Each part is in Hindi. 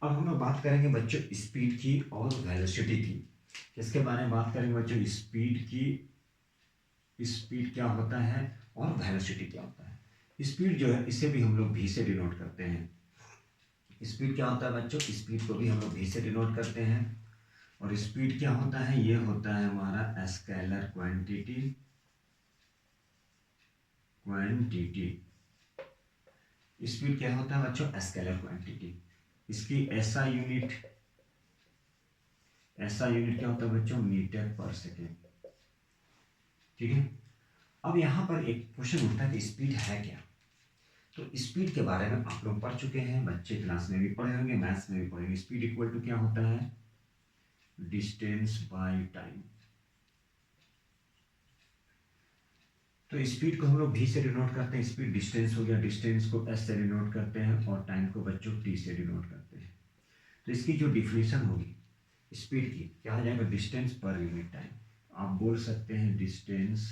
अब हम लोग बात करेंगे बच्चों स्पीड की और वेलोसिटी की। किसके बारे में बात करेंगे बच्चों? स्पीड की। स्पीड क्या होता है और वेलोसिटी क्या होता है? स्पीड जो है इसे भी हम लोग भी से डिनोट करते हैं। स्पीड क्या होता है बच्चों? स्पीड को भी हम लोग भी से डिनोट करते हैं। और स्पीड क्या होता है? ये होता है हमारा स्केलर क्वांटिटी। स्पीड क्या होता है बच्चों? Scalar quantity. इसकी ऐसा यूनिट क्या होता है बच्चों? मीटर पर सेकेंड। ठीक है। अब यहाँ पर एक क्वेश्चन उठता है कि स्पीड है क्या? तो स्पीड के बारे में आप लोग पढ़ चुके हैं, बच्चे क्लास में भी पढ़े होंगे, मैथ्स में भी पढ़ेंगे। स्पीड इक्वल टू क्या होता है? Distance by time. तो स्पीड को हम लोग भी से डिनोट करते हैं। स्पीड डिस्टेंस हो गया, डिस्टेंस को एस से डिनोट करते हैं और टाइम को बच्चों टी से डिनोट करते हैं। तो इसकी जो डिफिनेशन होगी स्पीड की, क्या आ जाएगा? Distance per unit time. आप बोल सकते हैं डिस्टेंस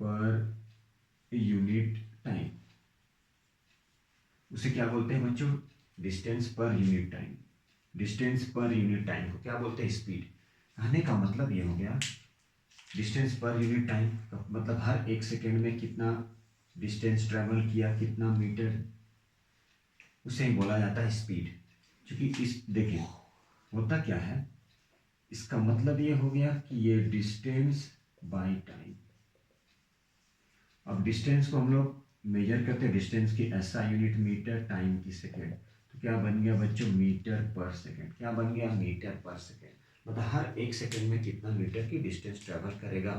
पर यूनिट टाइम। उसे क्या बोलते हैं बच्चों? Distance per unit time. Distance per unit time को क्या बोलते हैं? स्पीड। कहने का मतलब ये हो गया डिस्टेंस पर यूनिट टाइम का मतलब हर एक सेकेंड में कितना डिस्टेंस ट्रेवल किया, कितना मीटर, उसे ही बोला जाता है स्पीड। क्योंकि इस देखिए होता क्या है, इसका मतलब ये हो गया कि ये डिस्टेंस बाय टाइम। अब डिस्टेंस को हम लोग मेजर करते हैं, डिस्टेंस की ऐसा यूनिट मीटर, टाइम की सेकेंड। तो क्या बन गया बच्चों? मीटर पर सेकेंड। क्या बन गया? मीटर पर सेकेंड। मतलब हर एक सेकेंड में कितना मीटर की डिस्टेंस ट्रेवल करेगा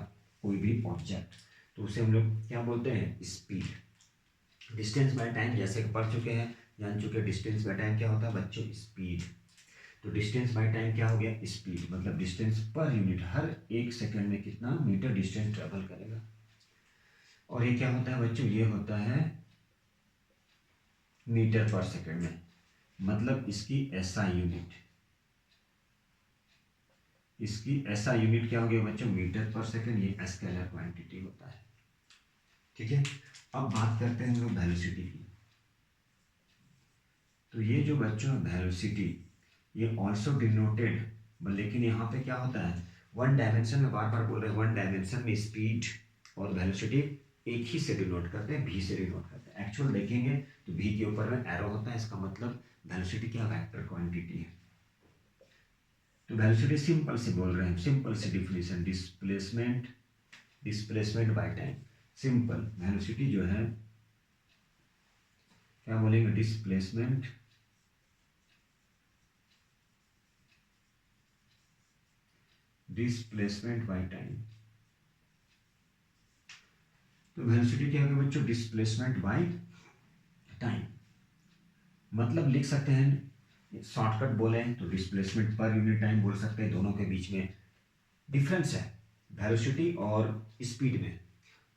कोई भी ऑब्जेक्ट, तो उसे हम लोग क्या बोलते हैं? स्पीड। डिस्टेंस बाय टाइम जैसे कि पढ़ चुके हैं, जान चुके हैं डिस्टेंस बाय टाइम क्या होता है बच्चों? स्पीड। तो डिस्टेंस बाय टाइम क्या हो गया? स्पीड। मतलब डिस्टेंस पर यूनिट हर एक सेकेंड में कितना मीटर डिस्टेंस ट्रेवल करेगा। और ये क्या होता है बच्चों? ये होता है मीटर पर सेकेंड में। मतलब इसकी ऐसा यूनिट क्या हो गया बच्चों? मीटर पर सेकेंड। ये स्केलर क्वांटिटी होता है। ठीक है। अब बात करते हैं हम लोग वेलोसिटी की। तो ये जो बच्चों वेलोसिटी, ये ऑल्सो डिनोटेड, लेकिन यहाँ पे क्या होता है? वन डायमेंशन में, बार बार बोल रहे हैं, वन डायमेंशन में स्पीड और वेलोसिटी एक ही से डिनोट करते हैं, भी से डिनोट करते हैं। एक्चुअल देखेंगे तो भी के ऊपर में एरो होता है, इसका मतलब वेलोसिटी क्या? वेक्टर क्वांटिटी है। तो वेलोसिटी सिंपल से बोल रहे हैं, सिंपल सी definition, displacement by time. Simple velocity जो है क्या बोलेंगे? Displacement by time. तो वेलोसिटी क्या होगा बच्चों? Displacement by time. मतलब लिख सकते हैं, शॉर्टकट बोले तो डिस्प्लेसमेंट पर यूनिट टाइम बोल सकते हैं। दोनों के बीच में डिफरेंस है वेलोसिटी और स्पीड में।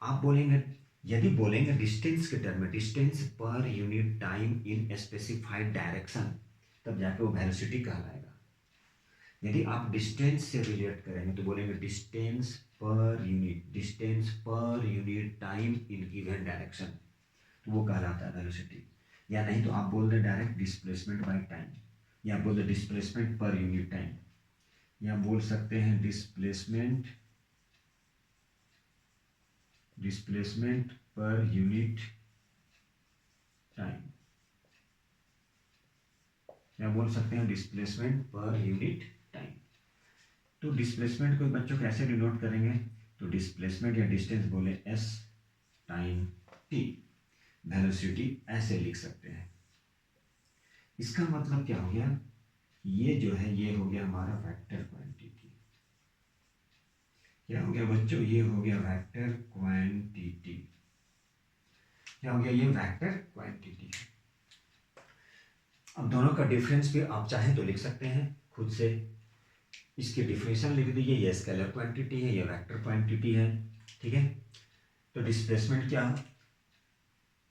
आप बोलेंगे, यदि बोलेंगे डिस्टेंस के टर्म में, distance per unit time in specified direction, तब जाके वो वेलोसिटी कहलाएगा। यदि आप डिस्टेंस से रिलेट करेंगे तो बोलेंगे distance per unit time in given direction, तो वो कहलाता है वेलोसिटी। या नहीं तो आप बोल रहे डायरेक्ट डिस्प्लेसमेंट बाय टाइम, या बोल रहे डिस्प्लेसमेंट पर यूनिट टाइम, या बोल सकते हैं डिस्प्लेसमेंट पर यूनिट टाइम, या बोल सकते हैं डिस्प्लेसमेंट पर यूनिट टाइम। तो डिस्प्लेसमेंट को बच्चों कैसे डिनोट करेंगे? तो डिस्प्लेसमेंट या डिस्टेंस बोले एस टाइम टी, वेलोसिटी ऐसे लिख सकते हैं। इसका मतलब क्या हो गया? ये जो है ये हो गया हमारा वेक्टर क्वांटिटी। क्या हो गया बच्चों? ये हो गया वेक्टर क्वांटिटी। क्या हो गया? ये वेक्टर क्वांटिटी। अब दोनों का डिफरेंस भी आप चाहें तो लिख सकते हैं खुद से। इसकी डिफिनेशन लिख दीजिए, ये स्केलर क्वांटिटी है, ये वेक्टर क्वांटिटी है। ठीक है। तो डिस्प्लेसमेंट क्या है?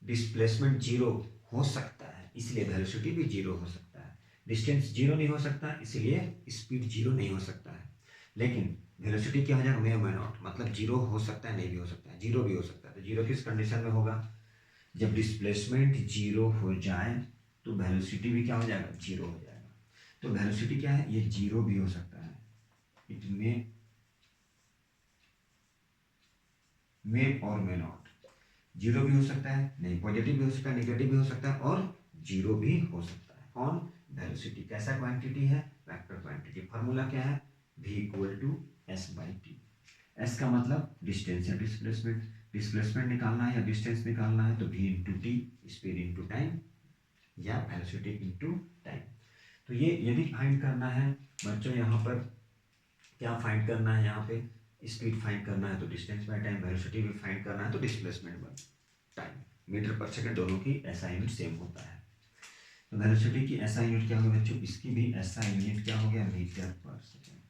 डिस्प्लेसमेंट जीरो हो सकता है, इसलिए वेलोसिटी भी जीरो हो सकता है। डिस्टेंस जीरो नहीं हो सकता, इसलिए स्पीड जीरो नहीं हो सकता है। लेकिन वेलोसिटी क्या हो जाएगा? मे नॉट, मतलब जीरो हो सकता है, नहीं भी हो सकता है, जीरो भी हो सकता है। तो जीरो किस कंडीशन में होगा? जब डिस्प्लेसमेंट जीरो हो जाए तो वेलोसिटी भी क्या हो जाएगा, जीरो हो जाएगा। तो वेलोसिटी क्या है, ये जीरो भी हो सकता है, इट मे और मे नॉट, जीरो भी हो सकता है, नहीं पॉजिटिव भी हो सकता है, निगेटिव भी हो सकता है और जीरो भी हो सकता है। कौन, वेलोसिटी। कैसा क्वांटिटी है, वेक्टर क्वांटिटी। फार्मूला क्या है, v equal to S by T. S का मतलब डिस्टेंस या डिस्प्लेसमेंट, डिस्प्लेसमेंट निकालना है या डिस्टेंस निकालना है तो v into T, speed into time या वेलोसिटी इंटू टाइम। तो ये यदि फाइंड करना है बच्चों, यहाँ पर क्या फाइंड करना है, यहाँ पे स्पीड फाइंड करना है तो डिस्टेंस बाय टाइम, वेलोसिटी भी फाइंड करना है तो डिस्प्लेसमेंट बाय टाइम। मीटर पर सेकंड दोनों की एसआई यूनिट सेम होता है। तो वेलोसिटी की एसआई यूनिट क्या होगा बच्चों, इसकी भी एसआई यूनिट क्या हो गया, मीटर पर सेकंड।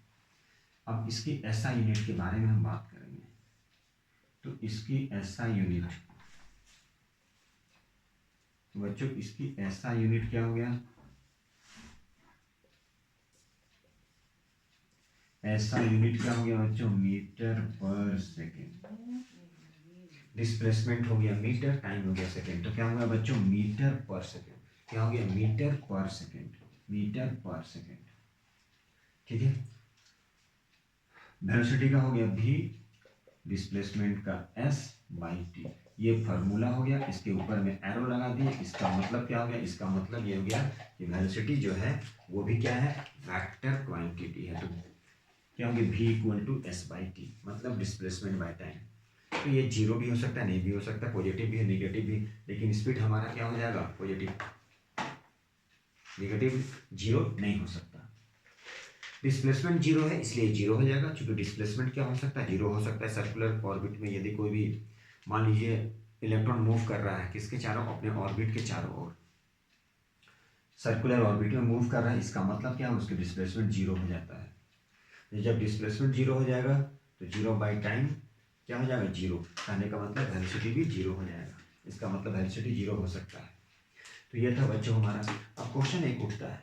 अब इसकी एसआई यूनिट के बारे में हम बात करेंगे। तो इसकी एसआई यूनिट, तो बच्चों इसकी एसआई यूनिट क्या हो गया, ऐसा यूनिट क्या हो गया बच्चों, मीटर पर सेकेंड। डिस्प्लेसमेंट हो गया मीटर, टाइम हो गया सेकेंड, तो क्या हो गया बच्चों, मीटर पर सेकेंड। क्या हो गया, मीटर पर सेकेंड, मीटर पर सेकेंड। ठीक है। वेलोसिटी का हो गया v, डिस्प्लेसमेंट का s बाई टी। ये फार्मूला हो गया, इसके ऊपर में एरो लगा दिए। इसका मतलब क्या हो गया, इसका मतलब ये हो गया कि वेलोसिटी जो है वो भी क्या है, वेक्टर क्वांटिटी है। तो क्या होगी, v equal to S by T, मतलब डिस्प्लेसमेंट बाय टाइम। तो ये जीरो भी हो सकता है, नहीं भी हो सकता, पॉजिटिव भी है, निगेटिव भी, लेकिन स्पीड हमारा क्या हो जाएगा, पॉजिटिव। निगेटिव जीरो नहीं हो सकता। डिस्प्लेसमेंट जीरो है इसलिए जीरो हो जाएगा, क्योंकि डिस्प्लेसमेंट क्या हो सकता है, जीरो हो सकता है। सर्कुलर ऑर्बिट में यदि कोई भी मान लीजिए इलेक्ट्रॉन मूव कर रहा है, किसके चारों, अपने ऑर्बिट के चारों ओर, सर्कुलर ऑर्बिट में मूव कर रहा है, इसका मतलब क्या है, उसके डिस्प्लेसमेंट जीरो हो जाता है। जब डिस्प्लेसमेंट जीरो हो जाएगा तो जीरो बाई टाइम क्या हो जाएगा, जीरो। कहने का मतलब वेलोसिटी भी जीरो हो जाएगा, इसका मतलब वेलोसिटी जीरो हो सकता है। तो ये था बच्चों हमारा। अब क्वेश्चन एक उठता है,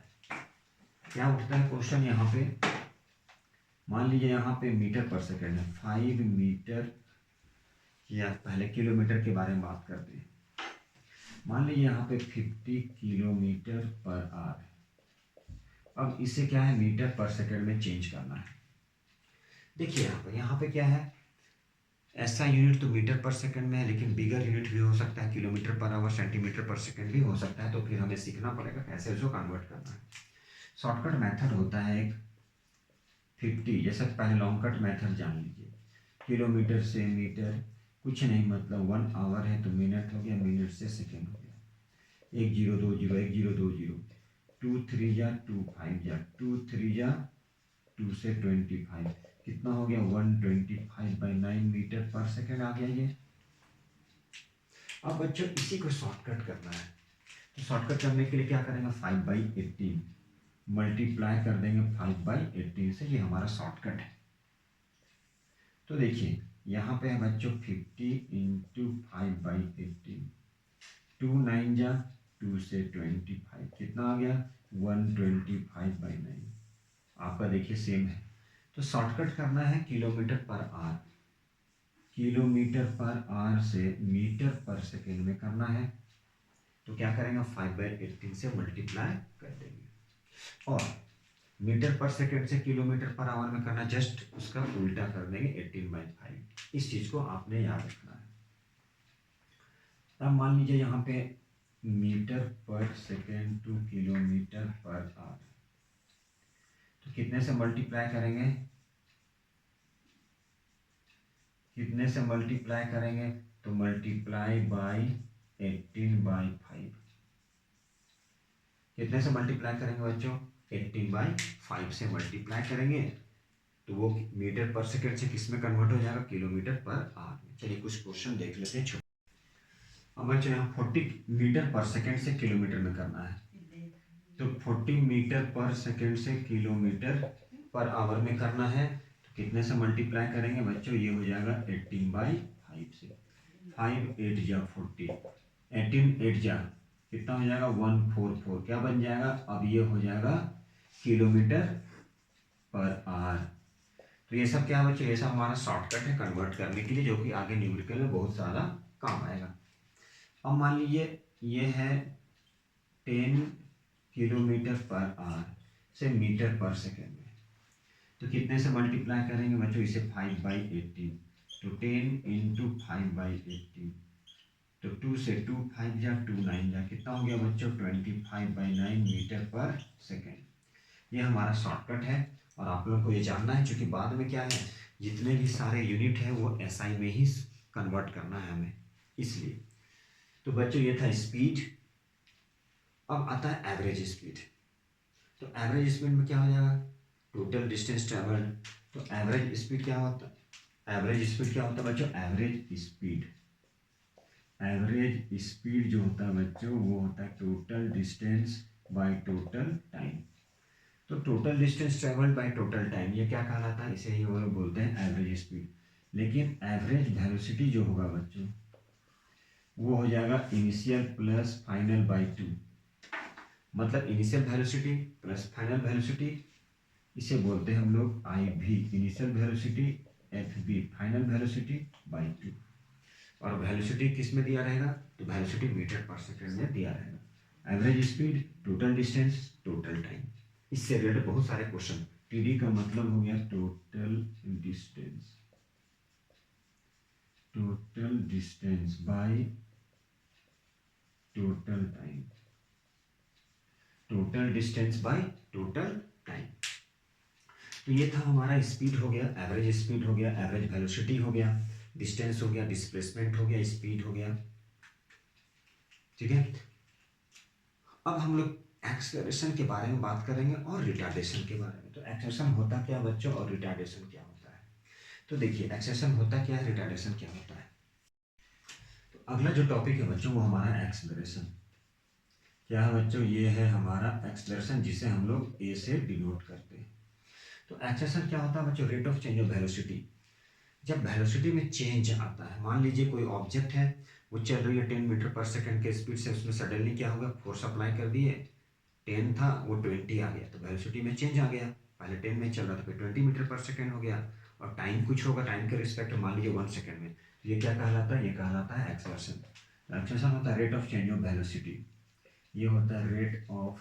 क्या उठता है क्वेश्चन, यहाँ पे मान लीजिए यहाँ पे मीटर पर सेकेंड है, 5 मीटर, या पहले किलोमीटर के बारे में बात करते हैं। मान लीजिए यहाँ पे 50 किलोमीटर पर आवर। अब इसे क्या है, मीटर पर सेकेंड में चेंज करना है। देखिए यहाँ पे क्या है, ऐसा यूनिट तो मीटर पर सेकंड में है, लेकिन बिगर यूनिट भी हो सकता है, किलोमीटर पर आवर, सेंटीमीटर पर सेकंड भी हो सकता है। तो फिर हमें सीखना पड़ेगा कैसे उसको कन्वर्ट करना है। शॉर्टकट मेथड होता है एक 50, जैसे पहले लॉन्ग कट मेथड जान लीजिए। किलोमीटर से मीटर कुछ नहीं, मतलब 1 आवर है तो मिनट हो गया, मिनट से सेकेंड हो गया। 1 0 2 0, 1 0 2 0, 2 3 जा 2 5 जा 2 3 जा 2 से 25, कितना हो गया, 125/9 मीटर पर सेकेंड आ गया ये। अब बच्चों इसी को शॉर्टकट करना है, तो शॉर्टकट करने के लिए क्या करेंगे, 5/18 मल्टीप्लाई कर देंगे 5/18 से, ये हमारा शॉर्टकट है। तो देखिए यहाँ पे है बच्चों 50 इंटू 5/18, 2 9 जा 2 से 25, कितना आ गया, 125/9। आपका देखिए सेम है। तो शॉर्टकट करना है kilometre per our, kilometre per our से मीटर पर सेकेंड में करना है। तो क्या करेंगे, 5/18 से मल्टीप्लाई कर देंगे, और मीटर पर सेकेंड से किलोमीटर पर आवर में करना, जस्ट उसका उल्टा कर देंगे 18/5। इस चीज को आपने याद रखना है। अब मान लीजिए यहाँ पे मीटर पर second two kilometre per our, तो कितने से मल्टीप्लाई करेंगे, कितने से मल्टीप्लाई करेंगे, तो मल्टीप्लाई बाई 18/5। कितने से मल्टीप्लाई करेंगे बच्चों, 18/5 से मल्टीप्लाई करेंगे, तो वो मीटर पर सेकेंड से किस में कन्वर्ट हो जाएगा, किलोमीटर पर आवर में। चलिए कुछ क्वेश्चन देख लेते हैं। अब बच्चों यहाँ 40 मीटर पर सेकेंड से किलोमीटर में करना है, तो 40 मीटर पर सेकेंड से किलोमीटर पर आवर में करना है, तो कितने से मल्टीप्लाई करेंगे बच्चों, ये हो जाएगा 18/5 से। 5 8 जा 40, 18 8 जा कितना हो जाएगा, 144, क्या बन जाएगा, अब ये हो जाएगा किलोमीटर पर आवर। तो ये सब क्या बच्चों, ये सब हमारा शॉर्टकट है कन्वर्ट करने के लिए, जो कि आगे न्यूमेरिकल में बहुत ज़्यादा काम आएगा। अब मान लीजिए ये है 10 किलोमीटर पर आवर से मीटर पर सेकेंड में, तो कितने से मल्टीप्लाई करेंगे बच्चों इसे 5/18, तो 10 इंटू 5/18, तो 2 से 2 5 जा 2 9 जा कितना हो गया बच्चों 25/9 मीटर पर सेकेंड। ये हमारा शॉर्टकट है और आप लोगों को ये जानना है क्योंकि बाद में क्या है जितने भी सारे यूनिट है वो एसआई में ही कन्वर्ट करना है हमें, इसलिए। तो बच्चों ये था स्पीड। अब आता है एवरेज स्पीड। तो एवरेज स्पीड में क्या हो जाएगा टोटल डिस्टेंस ट्रेवल। तो एवरेज स्पीड क्या होता है, एवरेज स्पीड क्या होता है बच्चों, एवरेज स्पीड जो होता है बच्चों वो होता है total distance by total time. तो total distance travelled by total time ये क्या कहलाता है, इसे ही वो लोग बोलते हैं एवरेज स्पीड। लेकिन एवरेज वेलोसिटी जो होगा बच्चों वो हो जाएगा इनिशियल प्लस फाइनल बाय 2, मतलब initial velocity plus final velocity, इसे बोलते हैं हम लोग I V, initial velocity F V, final velocity by 2। और वेलोसिटी किस में दिया रहेगा, तो वेलोसिटी मीटर पर सेकेंड में दिया रहेगा। Average speed, total distance, total time, इससे रिलेटेड बहुत सारे क्वेश्चन। टीडी का मतलब हो गया total distance, total distance by total time, total distance by total time. तो ये था हमारा स्पीड हो गया, एवरेज स्पीड हो गया, एवरेज वेलोसिटी हो गया, डिस्टेंस हो गया, डिस्प्लेसमेंट हो गया, स्पीड हो गया, ठीक है। अब हम लोग एक्सेलरेशन के बारे में बात करेंगे और रिटार्डेशन के बारे में। तो एक्सेलरेशन होता क्या बच्चों और रिटार्डेशन क्या होता है। तो देखिए एक्सेलरेशन होता क्या है, रिटार्डेशन क्या होता है। तो अगला जो टॉपिक है बच्चों वो हमारा एक्सेलरेशन। क्या है बच्चों, ये है हमारा एक्सेलरेशन जिसे हम लोग ए से डिनोट करते हैं। तो एक्सेलरेशन क्या होता है बच्चों, rate of change of velocity. जब वेलोसिटी में चेंज आता है, मान लीजिए कोई ऑब्जेक्ट है वो चल रही है 10 मीटर पर सेकंड के स्पीड से, उसमें सडनली क्या होगा फोर्स अप्लाई कर दिए, 10 था वो 20 आ गया, तो वेलोसिटी में चेंज आ गया। पहले 10 में चल रहा था फिर 20 मीटर पर सेकंड हो गया, और टाइम कुछ होगा, टाइम के रिस्पेक्ट मान लीजिए 1 सेकंड में, तो ये क्या कहलाता है, ये कहलाता है एक्सेलरेशन। एक्सेलरेशन होता है rate of change of velocity, ये होता है rate of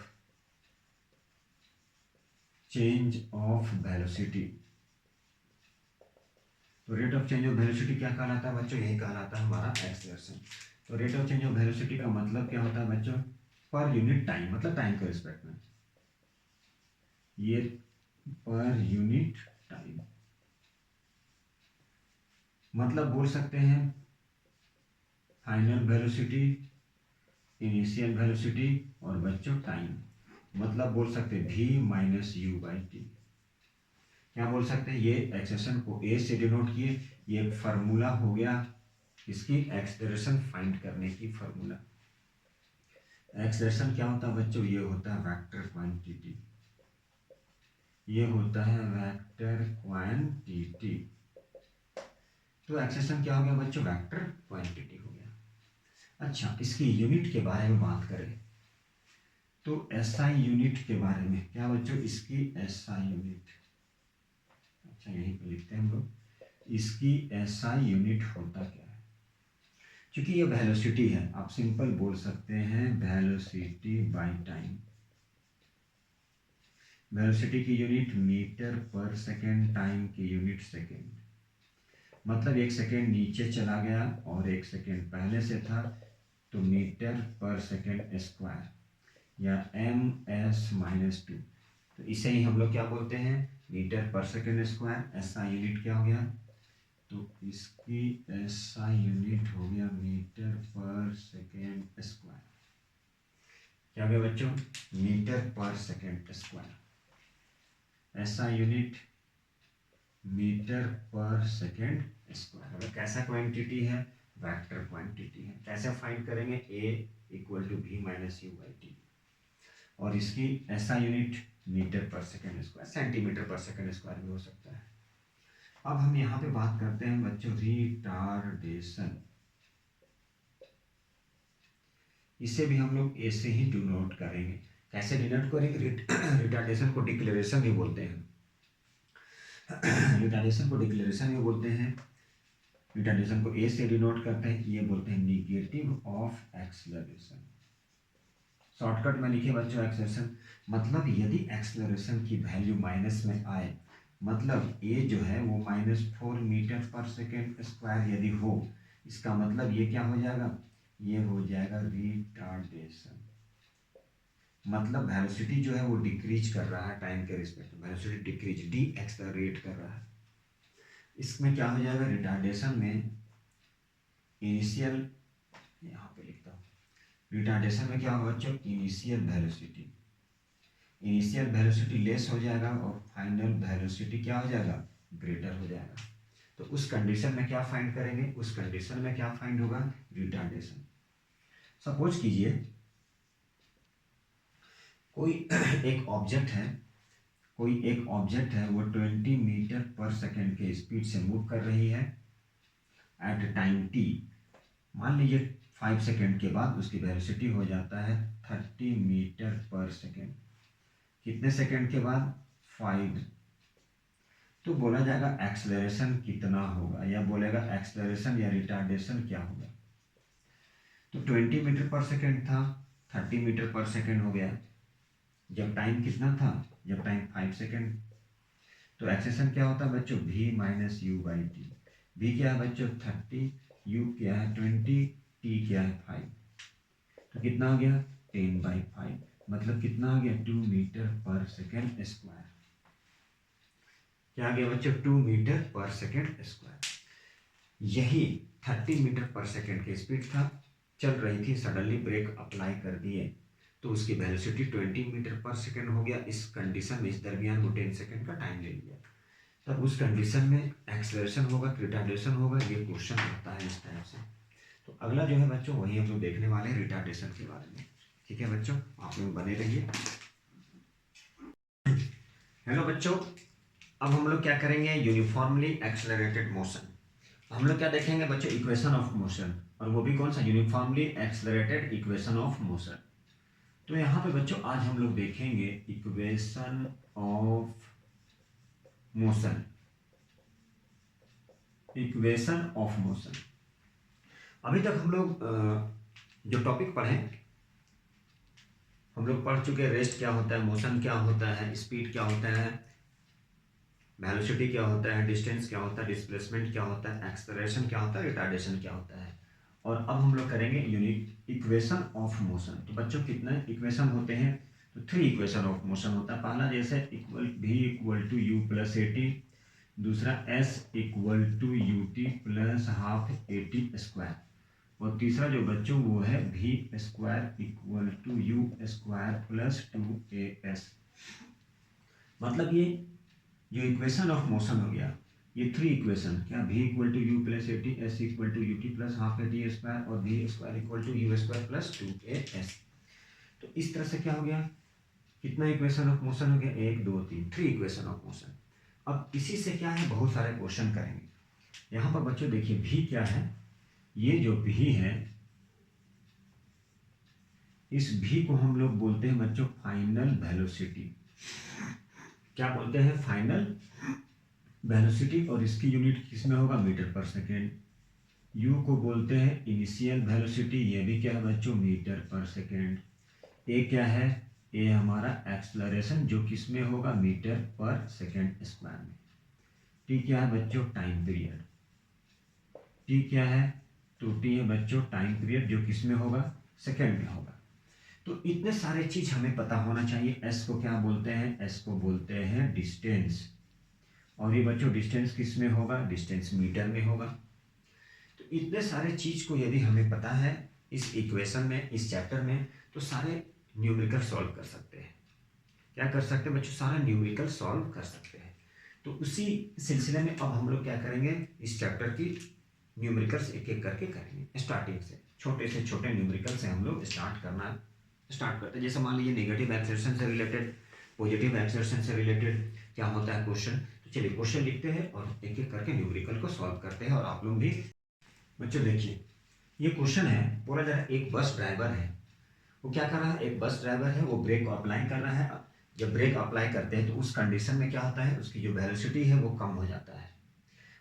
change of velocity. तो rate of change of velocity क्या कहलाता है बच्चों, यही कहलाता है हमारा एक्सेलरेशन। तो rate of change of velocity का मतलब क्या होता है बच्चों, पर यूनिट टाइम, मतलब टाइम के रिस्पेक्ट में, ये पर यूनिट टाइम, मतलब बोल सकते हैं फाइनल वेलोसिटी, इनिशियल वेलोसिटी और बच्चों टाइम, मतलब बोल सकते हैं v minus you by T. क्या बोल सकते हैं, ये एक्सेलरेशन को ए से डिनोट किए, ये एक फार्मूला हो गया इसकी एक्सेलरेशन फाइंड करने की फार्मूला। एक्सेलरेशन क्या होता है बच्चों, ये होता है वेक्टर क्वांटिटी, ये होता है वेक्टर क्वांटिटी। तो एक्सेलरेशन क्या हो गया बच्चों, वेक्टर क्वांटिटी हो गया। अच्छा, इसकी यूनिट के बारे में बात करें तो एसआई यूनिट के बारे में, क्या बच्चों इसकी एसआई यूनिट, अच्छा यहीं पे लिखते हैं हम लोग, इसकी एसआई यूनिट होता क्या है। क्योंकि ये वेलोसिटी है, आप सिंपल बोल सकते हैं वेलोसिटी बाय टाइम। वेलोसिटी की यूनिट मीटर पर सेकेंड, टाइम की यूनिट सेकेंड, मतलब 1 सेकेंड नीचे चला गया और 1 सेकेंड पहले से था, तो मीटर पर सेकेंड स्क्वायर या ms-2, तो इसे ही हम लोग क्या बोलते हैं, मीटर पर सेकेंड स्क्वायर। एसआई यूनिट क्या हो गया, तो इसकी एसआई यूनिट हो गया मीटर पर सेकेंड स्क्वायर। क्या हो गया बच्चों, मीटर पर second square, SI unit metre पर सेकेंड स्क्वायर। अगर कैसा क्वांटिटी है, वेक्टर क्वांटिटी है। कैसे फाइंड करेंगे, a equal to v minus you by T, और इसकी एसआई यूनिट मीटर पर second square, centimetre per second square भी हो सकता है। अब हम यहाँ पे बात करते हैं बच्चों रिटार्डेशन, इसे भी हम लोग ए से ही डिनोट करेंगे। कैसे डिनोट करेंगे, रिटार्डेशन को डिक्लेरेशन भी बोलते हैं, रिटार्डेशन को डिक्लेरेशन भी बोलते हैं, रिटार्डेशन को ए से डिनोट करते हैं, ये बोलते हैं निगेटिव ऑफ एक्सेलरेशन। शॉर्टकट में लिखे बच्चों एक्सेलरेशन, मतलब यदि एक्सेलरेशन की वैल्यू माइनस में आए, मतलब ए जो है वो -4 मीटर पर सेकेंड स्क्वायर यदि हो, इसका मतलब ये क्या हो जाएगा, ये हो जाएगा रिटार्डेशन। मतलब वेलोसिटी जो है वो डिक्रीज कर रहा है टाइम के रिस्पेक्ट में, वेलोसिटी डिक्रीज, डी एक्सेलरेट कर रहा है। इसमें क्या हो जाएगा, रिटार्डेशन में इनिशियल, यहाँ पे लिखता हूँ, रिटार्डेशन में क्या होगा बच्चों, इनिशियल वेलोसिटी लेस हो जाएगा और फाइनल वेलोसिटी क्या हो जाएगा, ग्रेटर हो जाएगा। तो उस कंडीशन में क्या फाइंड करेंगे, उस कंडीशन में क्या फाइंड होगा, रिटार्डेशन। सपोज कीजिए कोई एक ऑब्जेक्ट है, वो 20 मीटर पर सेकेंड के स्पीड से मूव कर रही है एट टाइम टी। मान लीजिए 5 सेकेंड के बाद उसकी वेलोसिटी हो जाता है 30 मीटर पर सेकेंड। कितने सेकेंड के बाद, 5। तो बोला जाएगा एक्सेलरेशन कितना होगा, या बोलेगा एक्सेलरेशन या रिटार्डेशन क्या होगा। तो 20 मीटर पर सेकेंड था, 30 मीटर पर सेकेंड हो गया। जब टाइम कितना था, जब टाइम 5 सेकेंड। तो एक्सेलरेशन क्या होता है बच्चों, v minus you by T. v क्या है बच्चों 30, u क्या है 20, t क्या है 5। तो कितना हो गया 10/5, मतलब कितना आ गया 2 मीटर पर सेकेंड स्क्वायर। क्या आ गया बच्चों, 2 मीटर पर सेकेंड स्क्वायर। यही 30 मीटर पर सेकेंड की स्पीड था, चल रही थी, सडनली ब्रेक अप्लाई कर दिए तो उसकी वेलोसिटी 20 मीटर पर सेकेंड हो गया। इस कंडीशन में, इस दरमियान वो 10 सेकेंड का टाइम ले लिया, तब उस कंडीशन में एक्सेलरेशन होगा, रिटार्डेशन होगा। ये क्वेश्चन आता है इस टाइप से। तो अगला जो है बच्चों वही हम लोग देखने वाले हैं रिटार्डेशन के बारे में। ठीक है बच्चों, आप लोग बने रहिए। हेलो बच्चों, अब हम लोग क्या करेंगे, यूनिफॉर्मली एक्सेलरेटेड मोशन। हम लोग क्या देखेंगे बच्चों, इक्वेशन ऑफ मोशन, और वो भी कौन सा, uniformly accelerated equation of motion. तो यहाँ पे बच्चों आज हम लोग देखेंगे equation of motion, equation of motion. अभी तक हम लोग जो टॉपिक पढ़े, हम लोग पढ़ चुके, रेस्ट क्या होता है, मोशन क्या होता है, स्पीड क्या होता है, वेलोसिटी क्या होता है, डिस्टेंस क्या होता है, डिस्प्लेसमेंट क्या होता है, एक्सेलरेशन क्या होता है, रिटार्डेशन क्या होता है। और अब हम लोग करेंगे यूनिट इक्वेशन ऑफ मोशन। तो बच्चों कितने इक्वेशन होते हैं, तो 3 इक्वेशन ऑफ मोशन होता है। पहला जैसे equal v equal to u plus a t, दूसरा s equal to u t plus half a t square, और तीसरा जो बच्चों वो है v square equal to u square plus 2as। मतलब ये जो इक्वेशन ऑफ मोशन हो गया, ये 3 इक्वेशन, क्या v equal to u plus a t, s equal to u t plus half a t square, और v square equal to u square plus 2as। तो इस तरह से क्या हो गया, कितना इक्वेशन ऑफ मोशन हो गया, 1 2 3, 3 इक्वेशन ऑफ मोशन। अब इसी से क्या है, बहुत सारे क्वेश्चन करेंगे। यहाँ पर बच्चों देखिए v क्या है, ये जो v है, इस v को हम लोग बोलते हैं बच्चों फाइनल वेलोसिटी। क्या बोलते हैं, फाइनल वेलोसिटी, और इसकी यूनिट किसमें होगा, मीटर पर सेकेंड। u को बोलते हैं इनिशियल वेलोसिटी, ये भी क्या है बच्चों, मीटर पर सेकेंड। a क्या है, a हमारा एक्सेलरेशन, जो किसमें होगा, मीटर पर सेकेंड स्क्वायर में। t क्या है बच्चों, टाइम पीरियड। t क्या है, तो t है बच्चों टाइम पीरियड, जो किसमें होगा, सेकेंड में होगा। तो इतने सारे चीज हमें पता होना चाहिए। s को क्या बोलते हैं, s को बोलते हैं डिस्टेंस, और ये बच्चों डिस्टेंस किस में होगा, डिस्टेंस मीटर में होगा। तो इतने सारे चीज को यदि हमें पता है इस इक्वेशन में, इस चैप्टर में, तो सारे न्यूमेरिकल सॉल्व कर सकते हैं। क्या कर सकते हैं बच्चों, सारे न्यूमेरिकल सॉल्व कर सकते हैं। तो उसी सिलसिले में अब हम लोग क्या करेंगे, इस चैप्टर की न्यूमेरिकल्स एक एक करके करेंगे। स्टार्टिंग से छोटे न्यूमेरिकल से हम लोग स्टार्ट करते हैं। जैसे मान लीजिए नेगेटिव एक्सेलरेशन से रिलेटेड, पॉजिटिव एक्सेलरेशन से रिलेटेड क्या होता है क्वेश्चन। तो चलिए क्वेश्चन लिखते हैं और एक एक करके न्यूमेरिकल को सॉल्व करते हैं। और आप लोग भी बच्चों देखिए, ये क्वेश्चन है, बोला जा रहा है एक बस ड्राइवर है, वो क्या कर रहा है, एक बस ड्राइवर है, वो ब्रेक को अप्लाई कर रहा है। जब ब्रेक अप्लाई करते हैं तो उस कंडीशन में क्या होता है, उसकी जो वेलोसिटी है वो कम हो जाता है।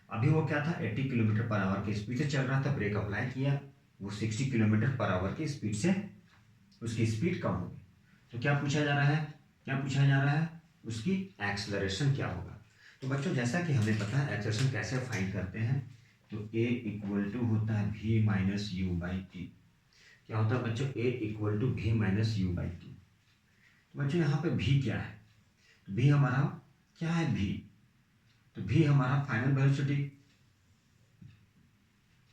अभी वो क्या था, 80 किलोमीटर पर आवर की स्पीड से चल रहा था, ब्रेक अप्लाई किया, वो 60 किलोमीटर पर आवर की स्पीड से उसकी स्पीड कम होगी। तो क्या पूछा जा रहा है, क्या पूछा जा रहा है, उसकी एक्सलरेशन क्या होगा। तो बच्चों जैसा कि हमें पता है एक्सलरेशन कैसे फाइंड करते हैं, तो ए इक्वल टू होता है v minus you by T. क्या होता है बच्चों, A equal to v minus you by T. तो बच्चों यहाँ पे v क्या है, तो v हमारा क्या है, v, तो v हमारा फाइनल वेलोसिटी।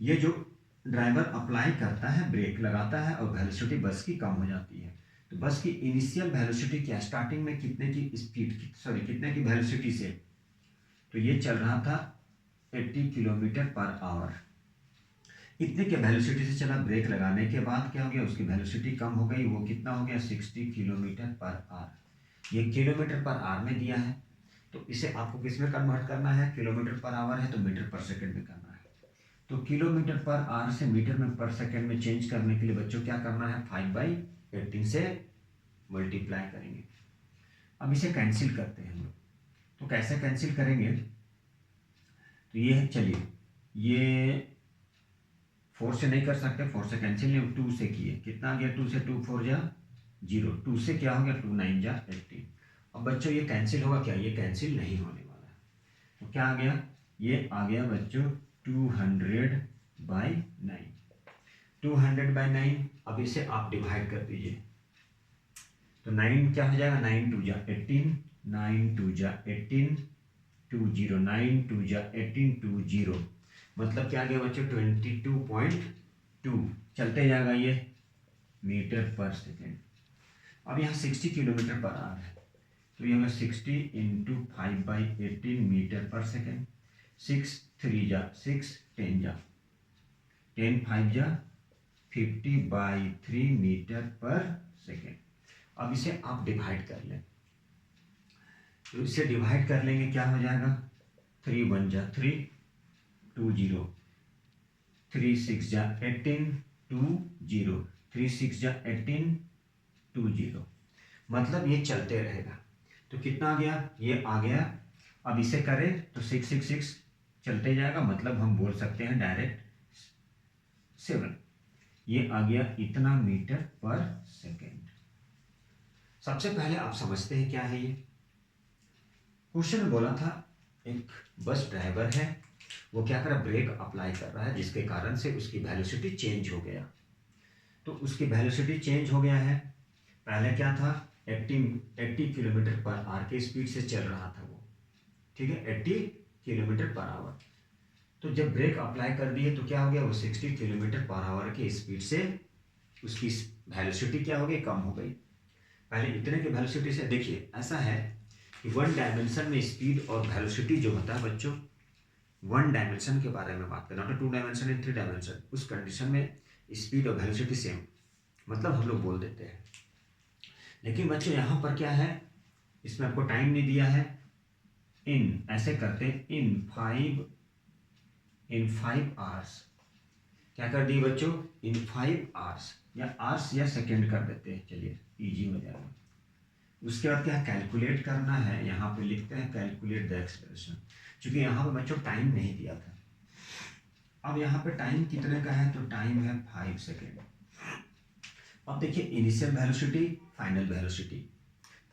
ये जो ड्राइवर अप्लाई करता है, ब्रेक लगाता है और वेलोसिटी बस की कम हो जाती है। तो बस की इनिशियल वेलोसिटी क्या, स्टार्टिंग में कितने की स्पीड, सॉरी कितने की वेलोसिटी से, तो ये चल रहा था 80 किलोमीटर पर आवर। इतने के वेलोसिटी से चला, ब्रेक लगाने के बाद क्या हो गया, उसकी वेलोसिटी कम हो गई, वो कितना हो गया 60 किलोमीटर पर आवर। ये किलोमीटर पर आवर में दिया है, तो इसे आपको किस में कन्वर्ट करना है, किलोमीटर पर आवर है तो मीटर पर सेकंड में करना है। तो किलोमीटर पर आवर से मीटर में पर सेकंड में चेंज करने के लिए बच्चों क्या करना है, 5/18 से मल्टीप्लाई करेंगे। अब इसे कैंसिल करते हैं हम लोग, तो कैसे कैंसिल करेंगे, तो ये है, चलिए ये 4 से नहीं कर सकते, 4 से कैंसिल नहीं, 2 से किए, कितना आ गया, 2 से 2 4 जा 0, 2 से क्या हो गया 2 9 जा 18। अब बच्चों ये कैंसिल होगा क्या, ये कैंसिल नहीं होने वाला है। तो क्या आ गया, ये आ गया बच्चों 200/9, 200/9। अब इसे आप डिवाइड कर दीजिए, तो 9 क्या हो जाएगा, 9 2 जा 18, 9 2 जा 18, 2 0, 9 2 जा 18, 2 0, मतलब क्या आ गया बच्चों 22.2 चलते जाएगा ये मीटर पर सेकेंड। अब यहाँ 60 किलोमीटर पर आवर है, तो ये होगा 60 इंटू 5/18 मीटर पर सेकेंड। 6 3 जा 6, 10 जा 10, 5 जा 50/3 मीटर पर सेकेंड। अब इसे आप डिवाइड कर लें, तो इसे डिवाइड कर लेंगे, क्या हो जाएगा 3 1 जा 3, 2 0, 3 6 जा 18, 2 0, 3 6 जा 18, 2 0, मतलब ये चलते रहेगा। तो कितना आ गया, ये आ गया। अब इसे करें तो 6 6 6 चलते जाएगा, मतलब हम बोल सकते हैं डायरेक्ट 7, ये आ गया इतना मीटर पर सेकेंड। सबसे पहले आप समझते हैं क्या है ये क्वेश्चन में बोला था, एक बस ड्राइवर है, वो क्या कर रहा है, ब्रेक अप्लाई कर रहा है, जिसके कारण से उसकी वेलोसिटी चेंज हो गया। तो उसकी वेलोसिटी चेंज हो गया है, पहले क्या था 80 किलोमीटर पर आवर की स्पीड से चल रहा था वो, ठीक है 80 किलोमीटर पर आवर। तो जब ब्रेक अप्लाई कर दिए तो क्या हो गया, वो 60 किलोमीटर पर आवर की स्पीड से उसकी वेलोसिटी क्या हो गई, कम हो गई। पहले इतने की वेलोसिटी से, देखिए ऐसा है कि 1 डायमेंशन में स्पीड और वेलोसिटी जो होता है बच्चों, 1 डायमेंशन के बारे में बात करना, नॉट 2 डायमेंशन एंड 3 डायमेंशन, उस कंडीशन में स्पीड और वेलोसिटी सेम, मतलब हम लोग बोल देते हैं। लेकिन बच्चों यहाँ पर क्या है, इसमें आपको टाइम नहीं दिया है, इन ऐसे करते इन 5 आवर्स, क्या कर दिए बच्चों, इन 5 आवर्स, या आवर्स या सेकेंड कर देते हैं, चलिए इजी हो जाएगा। उसके बाद क्या कैलकुलेट करना है, यहाँ पे लिखते हैं कैलकुलेट द एक्सप्रेशन, क्योंकि यहाँ पे बच्चों टाइम नहीं दिया था। अब यहाँ पे टाइम कितने का है, तो टाइम है 5 सेकेंड। अब देखिए initial velocity, final velocity,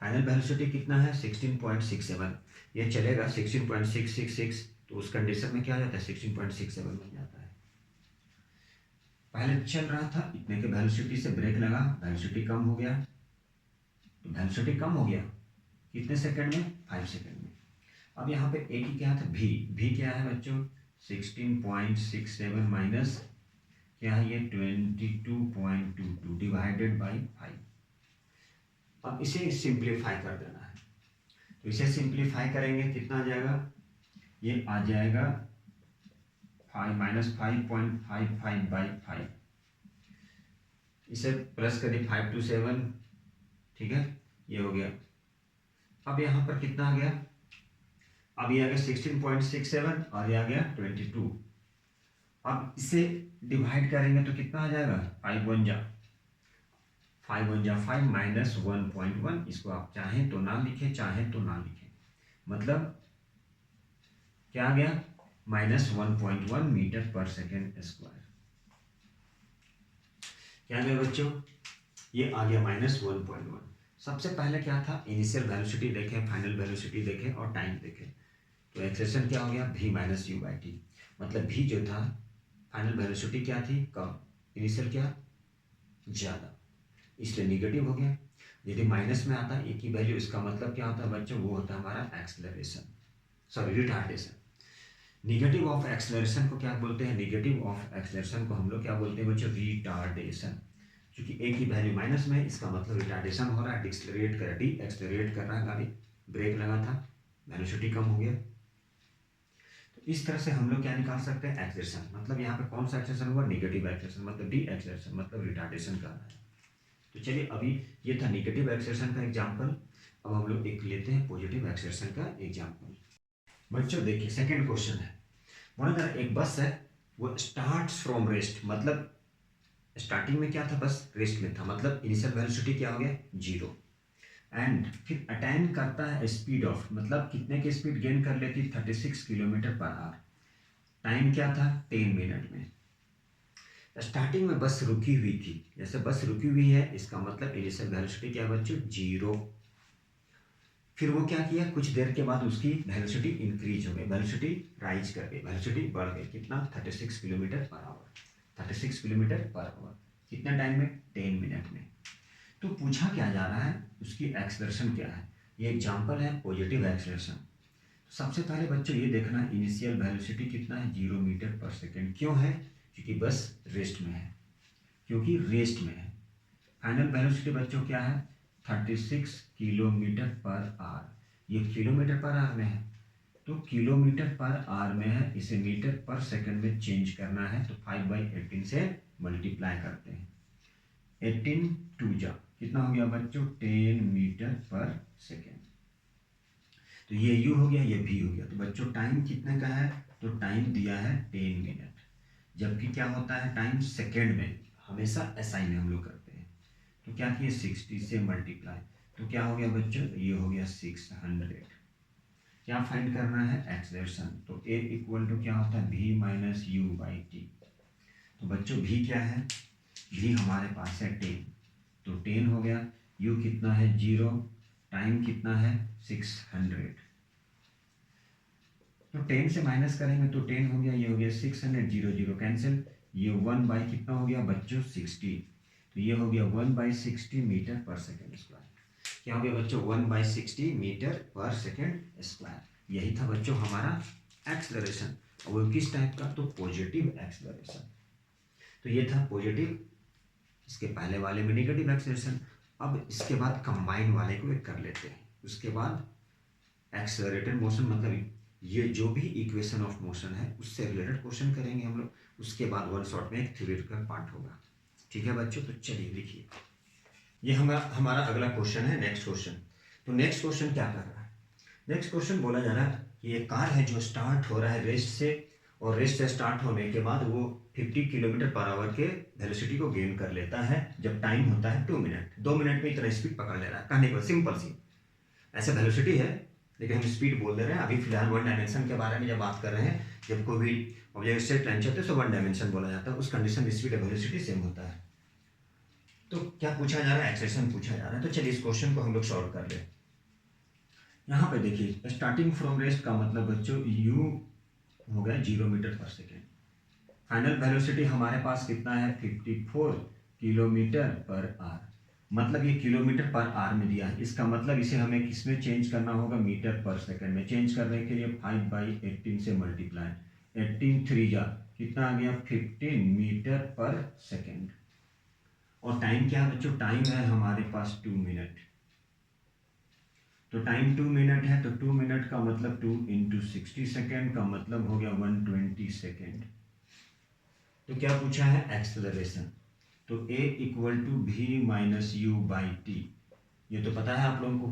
final velocity कितना है 16.67, ये चलेगा 16.666, तो उस कंडीशन में क्या हो जाता है 16.67 बन जाता है। पहले चल रहा था इतने के वेलोसिटी से, ब्रेक लगा, वेलोसिटी कम हो गया, तो वेलोसिटी कम हो गया कितने सेकंड में, 5 सेकंड में। अब यहाँ पे ए की क्या था, भी क्या है बच्चों 16.67 माइनस क्या है ये 22.22 डिवाइडेड बाई 5। अब इसे सिंप्लीफाई कर देना है, तो इसे सिंप्लीफाई करेंगे कितना आ जाएगा, ये आ जाएगा 5 माइनस 5.55/5, इसे प्लस करिए 5 2 7, ठीक है ये हो गया। अब यहाँ पर कितना आ गया, अब ये आ गया 16.67 और ये आ गया 22। अब इसे डिवाइड करेंगे तो कितना आ जाएगा 5 1 जा 5 माइनस 1.1, इसको आप चाहें तो ना लिखें, चाहें तो ना लिखें, मतलब क्या आ गया -1.1 मीटर पर सेकेंड स्क्वायर। क्या आ गया बच्चों, ये आ गया -1.1। सबसे पहले क्या था, इनिशियल वेलोसिटी देखें, फाइनल वेलोसिटी देखें और टाइम देखें। तो एक्सेलरेशन क्या हो गया, v minus you by T. मतलब v जो था, फाइनल वेलोसिटी क्या थी, कम, इनिशियल क्या, ज़्यादा, इसलिए निगेटिव हो गया। यदि माइनस में आता है एक ही वैल्यू, इसका मतलब क्या होता है बच्चों, वो होता है हमारा acceleration, sorry retardation. Negative of acceleration को क्या बोलते हैं, निगेटिव ऑफ एक्सलरेशन को हम लोग क्या बोलते हैं बच्चों, रिटार्डेशन। क्योंकि एक ही वैल्यू माइनस में है, इसका मतलब रिटार्डेशन हो रहा है, डी एक्सलरेट कर रहा है गाड़ी, ब्रेक लगा था, वेलोसिटी कम हो गया। तो इस तरह से हम लोग क्या निकाल सकते हैं, एक्सलरेशन। मतलब यहाँ पे कौन सा एक्सलरेशन हुआ, निगेटिव एक्सलरेशन, मतलब डी एक्सलरेशन, मतलब रिटार्डेशन कर रहा है। तो चलिए अभी ये था निगेटिव एक्सलरेशन का एग्जाम्पल। अब हम लोग एक लेते हैं पॉजिटिव एक्सलरेशन का एग्जाम्पल। बच्चों देखिए सेकंड क्वेश्चन है, बोला था एक बस है, वो स्टार्ट्स फ्रॉम रेस्ट, मतलब स्टार्टिंग में क्या था, बस रेस्ट में था, मतलब इनिशियल वेलोसिटी क्या हो गया, 0। एंड फिर अटेन करता है स्पीड ऑफ, मतलब कितने की स्पीड गेन कर लेती, 36 किलोमीटर पर आवर। टाइम क्या था, 10 मिनट में। स्टार्टिंग में बस रुकी हुई थी, जैसे बस रुकी हुई है, इसका मतलब इनिशियल वेलोसिटी क्या बच्चों, 0। फिर वो क्या किया, कुछ देर के बाद उसकी वेलोसिटी इंक्रीज हो गई, वेलोसिटी राइज कर गई, वेलोसिटी बढ़ गई, कितना, 36 kilometre per our, 36 kilometre per our, कितने टाइम में, 10 मिनट में। तो पूछा क्या जा रहा है, उसकी एक्सलरेशन क्या है। ये एग्जांपल है पॉजिटिव एक्सलरेशन। सबसे पहले बच्चों ये देखना, इनिशियल वेलोसिटी कितना है, 0 मीटर पर सेकेंड। क्यों है, क्योंकि बस रेस्ट में है, क्योंकि रेस्ट में है। फाइनल वेलोसिटी बच्चों क्या है, 36 किलोमीटर पर आवर। ये किलोमीटर पर आवर में है, तो किलोमीटर पर आवर में है, इसे मीटर पर सेकंड में चेंज करना है, तो 5/18 से मल्टीप्लाई करते हैं। 18 टू जा कितना हो गया बच्चों, 10 मीटर पर सेकेंड। तो ये u हो गया, ये v हो गया। तो बच्चों टाइम कितने का है, तो टाइम दिया है 10 मिनट, जबकि क्या होता है टाइम सेकेंड में, हमेशा SI में हम लोग करते हैं। तो क्या किए, 60 से मल्टीप्लाई, तो क्या हो गया बच्चों, ये हो गया 600। क्या फाइंड करना है, एक्सलरेशन। तो A इक्वल टू क्या होता है, v minus you by T. तो बच्चों v क्या है, v हमारे पास है 10, तो 10 हो गया, u कितना है 0, टाइम कितना है 600। तो 10 से माइनस करेंगे तो 10 हो गया, ये हो गया 600, 0 0 कैंसिल, ये 1 बाई कितना हो गया बच्चों 60। तो ये हो गया 1/60 मीटर पर सेकेंड स्क्वायर। क्या हो गया बच्चों, 1/60 मीटर पर सेकेंड स्क्वायर। यही था बच्चों हमारा एक्सलरेशन। और वो किस टाइप का, तो पॉजिटिव एक्सलरेशन। तो ये था पॉजिटिव, इसके पहले वाले में नेगेटिव एक्सलरेशन। अब इसके बाद कंबाइन वाले को एक कर लेते हैं, उसके बाद एक्सेलरेटेड मोशन, मतलब ये जो भी इक्वेशन ऑफ मोशन है उससे रिलेटेड क्वेश्चन करेंगे हम लोग, उसके बाद वन शॉट में एक थ्योरेटिकल पार्ट होगा। ठीक है बच्चों, तो चलिए लिखिए, ये हमारा अगला क्वेश्चन है, नेक्स्ट क्वेश्चन। तो नेक्स्ट क्वेश्चन क्या कर रहा है, नेक्स्ट क्वेश्चन बोला जा रहा है कि एक कार है जो स्टार्ट हो रहा है रेस्ट से, और रेस्ट से स्टार्ट होने के बाद वो 50 किलोमीटर पर आवर के वेलोसिटी को गेन कर लेता है, जब टाइम होता है 2 मिनट। 2 मिनट में इतना स्पीड पकड़ ले रहा है, कहने को सिंपल सी ऐसे वेलोसिटी है, लेकिन हम स्पीड बोल दे रहे हैं। अभी फिलहाल वन डायमेंशन के बारे में जब बात कर रहे हैं, जब कोई भी ऑब्जेक्ट स्ट्रेट लाइन चलते हैं तो वन डायमेंशन बोला जाता है, उस कंडीशन में स्पीड और वेलोसिटी सेम होता है। तो क्या पूछा जा रहा है, एक्सेलरेशन पूछा जा रहा है। तो चलिए इस क्वेश्चन को हम लोग सॉल्व कर ले। यहाँ पे देखिए स्टार्टिंग फ्रॉम रेस्ट का मतलब बच्चों u हो गया 0 मीटर पर सेकेंड। फाइनल वेलोसिटी हमारे पास कितना है, 54 किलोमीटर पर आवर। मतलब ये किलोमीटर पर आवर में दिया है, इसका मतलब इसे हमें किस में चेंज करना होगा, मीटर पर सेकंड में। चेंज करने के लिए 5/18 से मल्टीप्लाई, 18 3 जा कितना आ गया, 15 मीटर पर सेकंड। और टाइम क्या है बच्चों, टाइम है हमारे पास 2 मिनट। तो टाइम 2 मिनट है, तो 2 मिनट का मतलब 2 इंटू 60 सेकेंड का मतलब हो गया 120 सेकेंड। तो क्या पूछा है, एक्सेलरेशन। तो a equal to v minus you by t. ये तो पता है आप लोगों को,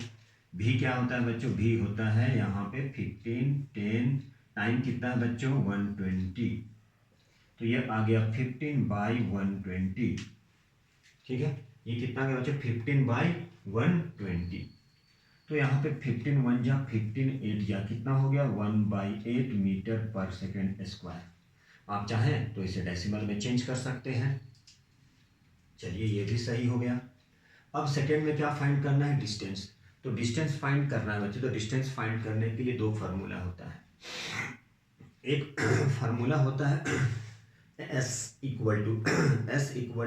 v क्या होता है बच्चों, v होता है यहाँ पे 15 10, टाइम कितना है बच्चों 120। तो ये आ गया 15/120। ठीक है, ये कितना गया बच्चों, 15/120। तो यहाँ पे 15 1 जा 15 8 जा कितना हो गया, 1/8 मीटर पर सेकेंड स्क्वायर। आप चाहें तो इसे डेसिमल में चेंज कर सकते हैं। चलिए ये भी सही हो गया। अब सेकेंड में क्या फाइंड करना है, डिस्टेंस। तो डिस्टेंस फाइंड करना है बच्चों, तो डिस्टेंस फाइंड करने के लिए दो फार्मूला होता है। एक फार्मूला होता है S equal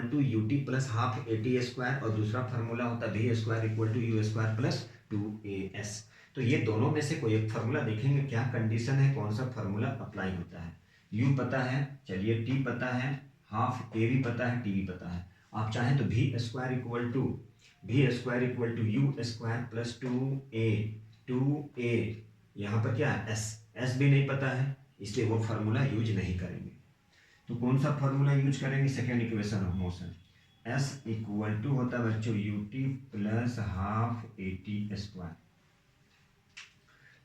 to u t plus half a t square, और दूसरा फार्मूला होता है v square equal to u square plus 2as। तो ये दोनों में से कोई एक फार्मूला देखेंगे, क्या कंडीशन है, कौन सा फार्मूला अप्लाई होता है। u पता है, चलिए t पता है, हाफ a भी पता है, t भी पता है। आप चाहें तो v square equal to u square plus 2a यहाँ पर क्या है, s भी नहीं पता है, इसलिए वो फार्मूला यूज नहीं करेंगे। तो कौन सा फार्मूला यूज करेंगे, second equation of motion. s equal to होता है बच्चों u t plus half a t square.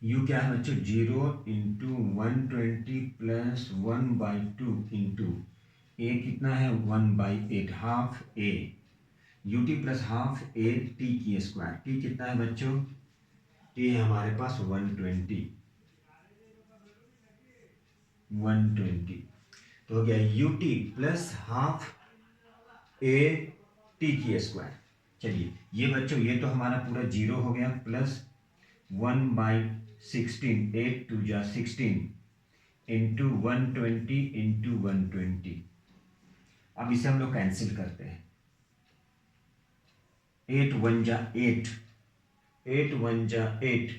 u क्या है बच्चों, 0 इंटू 120 प्लस 1/2 इंटू a कितना है 1/8, half a, you t plus half a T की स्क्वायर। t कितना है बच्चों, t है हमारे पास 120। तो हो गया you t plus half a T की स्क्वायर। चलिए ये बच्चों, ये तो हमारा पूरा 0 हो गया, प्लस 1/16, 8 2 जा 16 इंटू 120 इंटू 120। अब इसे हम लोग कैंसिल करते हैं, 8 1 जा 8, 8 1 जा 8,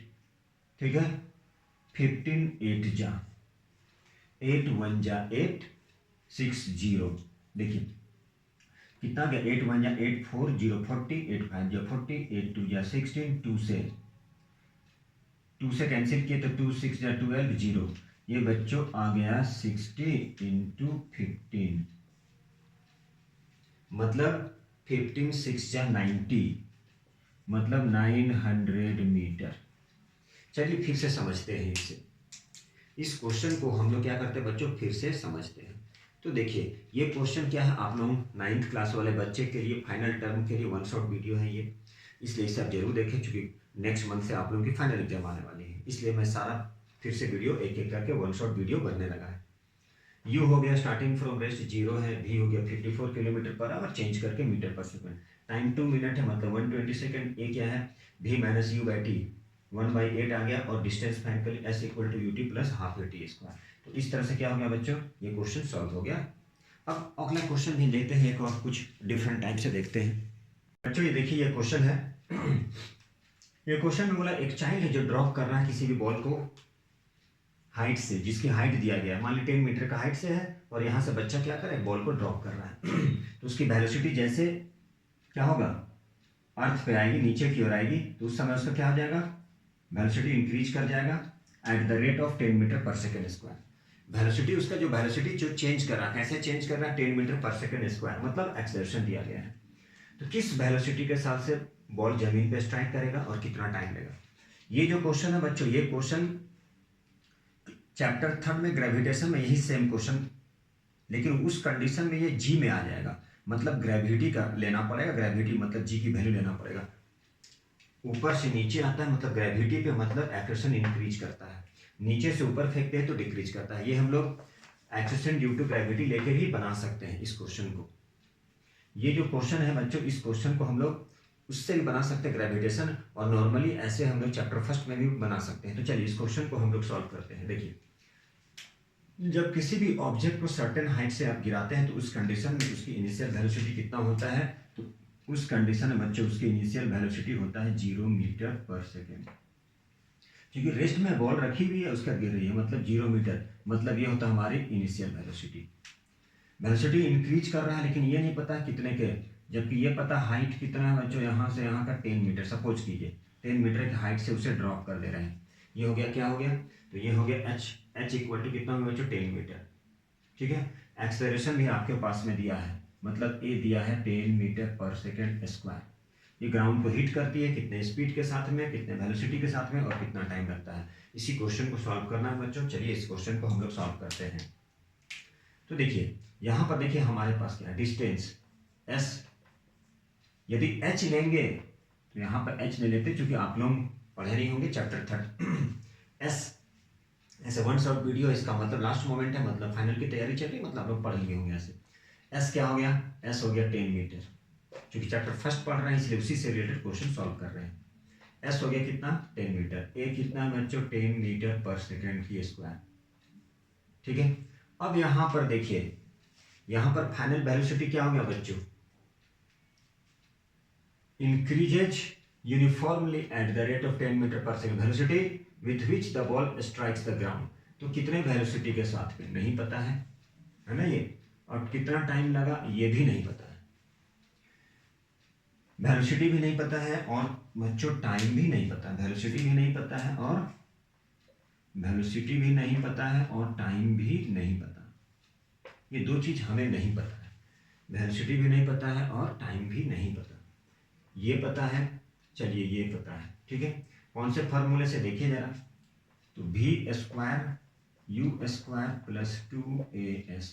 ठीक है, 15 8 जा 8 1 जा 8 6 0। देखिए कितना गया, 8 1 जा 8 4 0 40, 8 5 जा 40, 8 2 जा 16, 2 से कैंसिल किए तो 2 6 जा 12 0। ये बच्चों आ गया 60 इंटू 15, मतलब 15 6 जा 90, मतलब 900 मीटर। चलिए फिर से समझते हैं इसे, इस क्वेश्चन को हम लोग क्या करते हैं बच्चों, फिर से समझते हैं। तो देखिए ये क्वेश्चन क्या है, आप लोग 9th क्लास वाले बच्चे के लिए फाइनल टर्म के लिए वन शॉट वीडियो है ये, इसलिए इसे आप जरूर देखें, क्योंकि नेक्स्ट मंथ से आप लोगों की फाइनल एग्जाम आने वाली है, इसलिए मैं सारा फिर से वीडियो एक एक करके वन शॉट वीडियो बनने लगा है। यू हो गया स्टार्टिंग फ्रॉम रेस्ट 0 है, वी हो गया 54 किलोमीटर पर आवर, चेंज करके मीटर पर सेकेंड, टाइम 2 मिनट है मतलब 120 सेकेंड। ए क्या है, v minus you by t 1/8 आ गया, और डिस्टेंस फाइंड कर s equal to u t plus half a t square. तो इस तरह से क्या हो गया बच्चों, ये क्वेश्चन सॉल्व हो गया। अब अगला क्वेश्चन भी लेते हैं, एक और कुछ डिफरेंट टाइप से देखते हैं बच्चों। ये देखिए ये क्वेश्चन है, ये क्वेश्चन में बोला एक चाइल्ड है जो ड्रॉप कर रहा है किसी भी बॉल को हाइट से, जिसकी हाइट दिया गया है, मान ली 10 मीटर का हाइट से है, और यहाँ से बच्चा क्या करे, बॉल को ड्रॉप कर रहा है। तो उसकी वेलोसिटी जैसे क्या होगा, अर्थ पे आएगी, नीचे की ओर आएगी, तो उस समय उसका क्या हो जाएगा, वेलोसिटी इंक्रीज कर जाएगा at the rate of 10 metre पर सेकेंड स्क्वायर। वेलोसिटी उसका जो वेलोसिटी जो चेंज कर रहा है, कैसे चेंज कर रहा है, 10 मीटर पर सेकेंड स्क्वायर, मतलब एक्सेलरेशन दिया गया है। तो किस वेलोसिटी के साथ से बॉल जमीन पे स्ट्राइक करेगा और कितना टाइम लेगा। ये जो क्वेश्चन है बच्चों, ये क्वेश्चन चैप्टर 3 में ग्रेविटेशन में यही सेम क्वेश्चन, लेकिन उस कंडीशन में ये जी में आ जाएगा, मतलब ग्रेविटी का लेना पड़ेगा, ग्रेविटी मतलब जी की वैल्यू लेना पड़ेगा। ऊपर से नीचे आता है मतलब ग्रेविटी पे, मतलब एक्सेलरेशन इंक्रीज करता है, नीचे से ऊपर फेंकते हैं तो डिक्रीज करता है। ये हम लोग एक्सेलरेशन ड्यू टू ग्रेविटी लेकर ही बना सकते हैं इस क्वेश्चन को। ये जो क्वेश्चन है बच्चों, इस क्वेश्चन को हम लोग उससे भी बना सकते हैं ग्रेविटेशन, और नॉर्मली ऐसे हम लोग चैप्टर फर्स्ट में भी बना सकते हैं। तो चलिए इस क्वेश्चन को हम लोग सॉल्व करते हैं। देखिए जब किसी भी ऑब्जेक्ट को सर्टेन हाइट से आप गिराते हैं तो उस कंडीशन में उसकी इनिशियल वेलोसिटी कितना होता है, तो उस कंडीशन में बच्चों उसकी इनिशियल वेलोसिटी होता है 0 मीटर पर सेकेंड। क्योंकि रेस्ट में बॉल रखी हुई है, उसका गिर रही है, मतलब 0 मीटर, मतलब ये होता है हमारी इनिशियल वेलोसिटी। वेलोसिटी इंक्रीज कर रहा है, लेकिन ये नहीं पता कितने के, जबकि ये पता हाइट कितना है बच्चों, यहाँ से यहाँ का 10 मीटर, सपोज कीजिए 10 मीटर की हाइट से उसे ड्रॉप कर दे रहे हैं। ये हो गया, क्या हो गया, तो ये हो गया एच इक्वल टू कितना होगा बच्चों, 10 मीटर, ठीक है। एक्सेलरेशन भी आपके पास में दिया है, मतलब ए दिया है 10 मीटर पर सेकेंड स्क्वायर। ये ग्राउंड को हिट करती है कितने स्पीड के साथ में, कितने वेलोसिटी के साथ में, और कितना टाइम लगता है। इसी क्वेश्चन को सॉल्व करना है बच्चों। चलिए इस क्वेश्चन को हम लोग सॉल्व करते हैं। तो देखिए यहाँ पर देखिए हमारे पास क्या है, डिस्टेंस एस, यदि एच लेंगे तो यहाँ पर एच ले लेते, क्योंकि आप लोग पढ़े नहीं होंगे चैप्टर 3। एस ऐसे वन शॉट वीडियो, इसका मतलब लास्ट मोमेंट है, मतलब फाइनल की तैयारी चल रही है, मतलब आप लोग पढ़ लिए होंगे ऐसे। एस क्या हो गया, एस हो गया 10 मीटर, क्योंकि चैप्टर फर्स्ट पढ़ रहे हैं इसलिए उसी से रिलेटेड क्वेश्चन सॉल्व कर रहे हैं। एस हो गया कितना 10 मीटर, ए कितना है बच्चों 10 मीटर पर सेकेंड की स्क्वायर। ठीक है, अब यहां पर देखिए, यहां पर फाइनल वेलोसिटी क्या हो गया बच्चों, increases uniformly at the rate of 10 metre पर second, velocity with which the ball strikes the ground. तो कितने वेलोसिटी के साथ में नहीं पता है ना ये, और कितना टाइम लगा ये भी नहीं पता है, वेलोसिटी भी नहीं पता है और बच्चों टाइम भी नहीं पता, वेलोसिटी भी नहीं पता है और वेलोसिटी भी नहीं पता है और टाइम भी नहीं पता। ये दो चीज हमें नहीं पता है, वेलोसिटी भी नहीं पता है और टाइम भी नहीं पता। ये पता है, चलिए ये पता है, ठीक है। कौन से फॉर्मूले से देखिए जरा, तो v square you square plus 2as,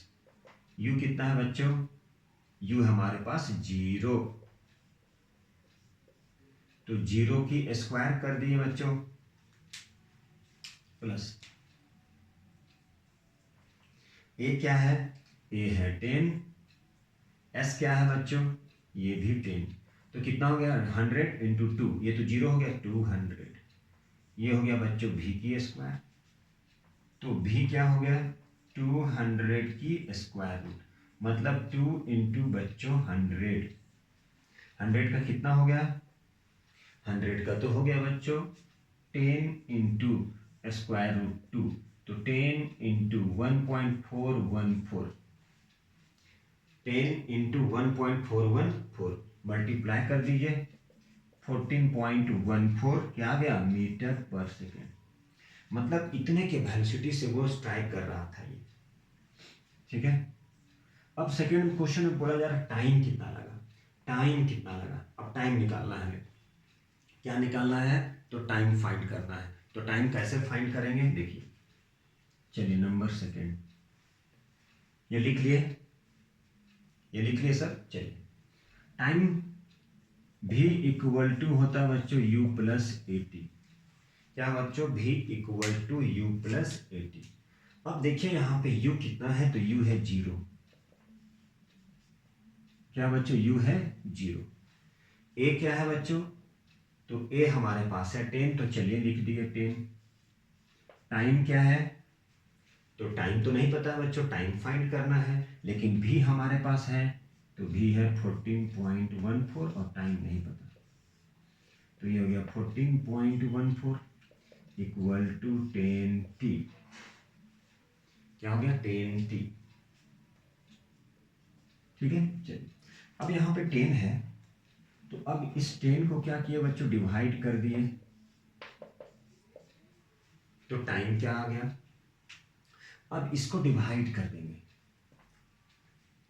u कितना है बच्चों, u हमारे पास 0, तो 0 की स्क्वायर कर दिए बच्चों प्लस a क्या है, a है 10, s क्या है बच्चों, ये भी 10, तो कितना हो गया 100 इंटू 2, ये तो 0 हो गया 200, ये हो गया बच्चों v की स्क्वायर, तो v क्या हो गया 200 की स्क्वायर रूट, मतलब 2 इंटू बच्चों 100, 100 का कितना हो गया, 100 का तो हो गया बच्चों 10 इंटू स्क्वायर रूट 2, तो 10 इंटू 1.414, 10 इंटू 1.414 मल्टीप्लाई कर दीजिए 14.14 क्या आ गया मीटर पर सेकेंड, मतलब इतने के वेलोसिटी से वो स्ट्राइक कर रहा था ये। ठीक है, अब सेकेंड क्वेश्चन में बोला जा रहा है टाइम कितना लगा, टाइम कितना लगा, अब टाइम निकालना है, क्या निकालना है, तो टाइम फाइंड करना है। तो टाइम कैसे फाइंड करेंगे देखिए, चलिए नंबर सेकेंड ये लिख लिए, ये लिख लिए सर। चलिए टाइम भी इक्वल टू होता है बच्चों u प्लस 80, क्या बच्चों भी इक्वल टू u प्लस 80। अब देखिए यहाँ पे u कितना है, तो u है 0, क्या बच्चों u है 0, a क्या है बच्चों, तो a हमारे पास है 10, तो चलिए लिख दिए 10। टाइम क्या है, तो टाइम तो नहीं पता है बच्चों, टाइम फाइंड करना है, लेकिन भी हमारे पास है, तो भी है 14.14 और टाइम नहीं पता, तो ये हो गया 14.14 इक्वल टू 10t, क्या हो गया 10t। ठीक है, चलिए अब यहाँ पे 10 है, तो अब इस 10 को क्या किया बच्चों डिवाइड कर दिए, तो टाइम क्या आ गया, अब इसको डिवाइड कर देंगे।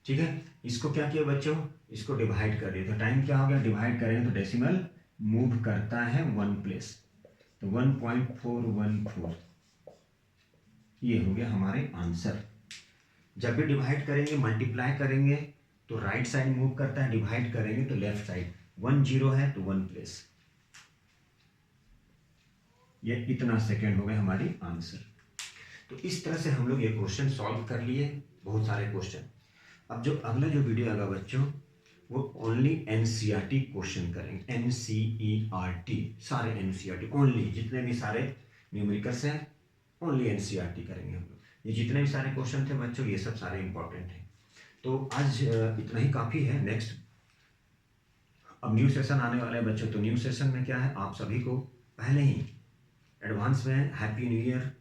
ठीक है, इसको क्या किया बच्चों, इसको डिवाइड कर दिया, तो टाइम क्या हो गया, डिवाइड करेंगे तो डेसिमल मूव करता है 1 प्लेस, तो 1.414, ये हो गया हमारे आंसर। जब भी डिवाइड करेंगे मल्टीप्लाई करेंगे तो राइट साइड मूव करता है, डिवाइड करेंगे तो लेफ्ट साइड, 1 0 है तो 1 प्लेस, ये इतना सेकेंड हो गया हमारी आंसर। तो इस तरह से हम लोग ये क्वेश्चन सॉल्व कर लिए, बहुत सारे क्वेश्चन। अब जो अगला जो वीडियो आएगा बच्चों वो ओनली एनसीईआरटी क्वेश्चन करेंगे, एनसीईआरटी, सारे एनसीईआरटी ओनली, जितने भी सारे न्यूमेरिकल्स हैं ओनली एनसीईआरटी करेंगे हम लोग। ये जितने भी सारे क्वेश्चन थे बच्चों ये सब सारे इंपॉर्टेंट हैं। तो आज इतना ही काफ़ी है। नेक्स्ट अब न्यू सेशन आने वाला है बच्चों, तो न्यू सेशन में क्या है, आप सभी को पहले ही एडवांस में happy new year,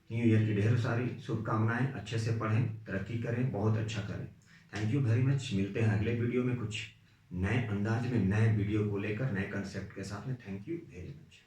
new year की ढेर सारी शुभकामनाएं। अच्छे से पढ़ें, तरक्की करें, बहुत अच्छा करें। Thank you very much. मिलते हैं अगले वीडियो में कुछ नए अंदाज में, नए वीडियो को लेकर, नए कंसेप्ट के साथ में। Thank you very much.